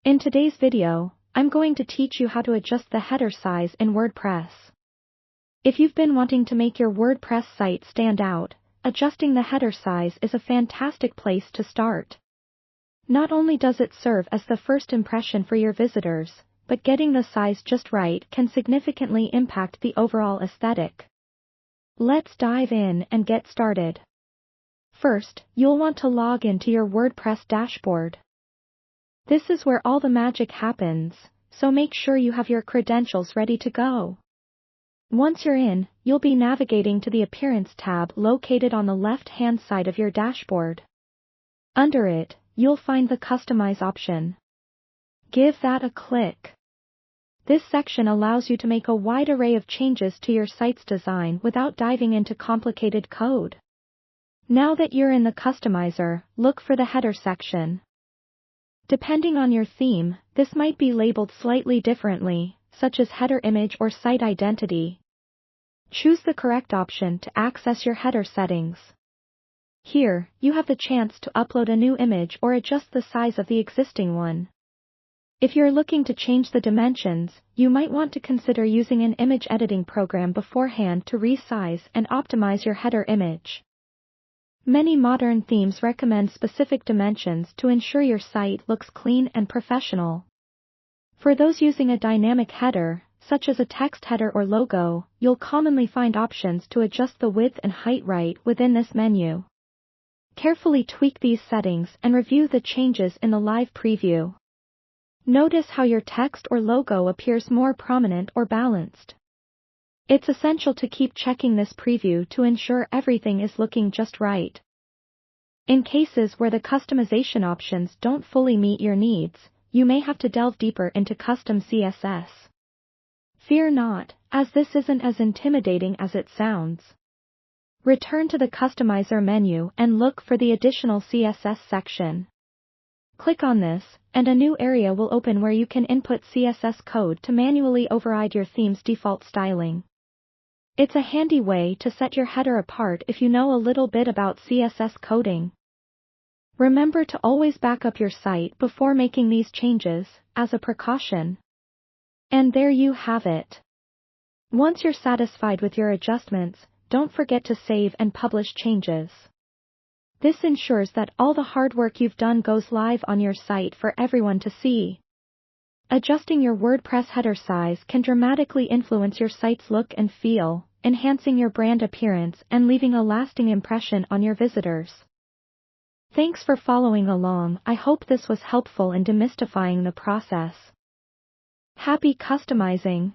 In today's video, I'm going to teach you how to adjust the header size in WordPress. If you've been wanting to make your WordPress site stand out, adjusting the header size is a fantastic place to start. Not only does it serve as the first impression for your visitors, but getting the size just right can significantly impact the overall aesthetic. Let's dive in and get started. First, you'll want to log into your WordPress dashboard. This is where all the magic happens, so make sure you have your credentials ready to go. Once you're in, you'll be navigating to the Appearance tab located on the left-hand side of your dashboard. Under it, you'll find the Customize option. Give that a click. This section allows you to make a wide array of changes to your site's design without diving into complicated code. Now that you're in the Customizer, look for the Header section. Depending on your theme, this might be labeled slightly differently, such as Header Image or Site Identity. Choose the correct option to access your header settings. Here, you have the chance to upload a new image or adjust the size of the existing one. If you're looking to change the dimensions, you might want to consider using an image editing program beforehand to resize and optimize your header image. Many modern themes recommend specific dimensions to ensure your site looks clean and professional. For those using a dynamic header, such as a text header or logo, you'll commonly find options to adjust the width and height right within this menu. Carefully tweak these settings and review the changes in the live preview. Notice how your text or logo appears more prominent or balanced. It's essential to keep checking this preview to ensure everything is looking just right. In cases where the customization options don't fully meet your needs, you may have to delve deeper into custom CSS. Fear not, as this isn't as intimidating as it sounds. Return to the Customizer menu and look for the Additional CSS section. Click on this, and a new area will open where you can input CSS code to manually override your theme's default styling. It's a handy way to set your header apart if you know a little bit about CSS coding. Remember to always back up your site before making these changes, as a precaution. And there you have it. Once you're satisfied with your adjustments, don't forget to save and publish changes. This ensures that all the hard work you've done goes live on your site for everyone to see. Adjusting your WordPress header size can dramatically influence your site's look and feel, enhancing your brand appearance and leaving a lasting impression on your visitors. Thanks for following along. I hope this was helpful in demystifying the process. Happy customizing!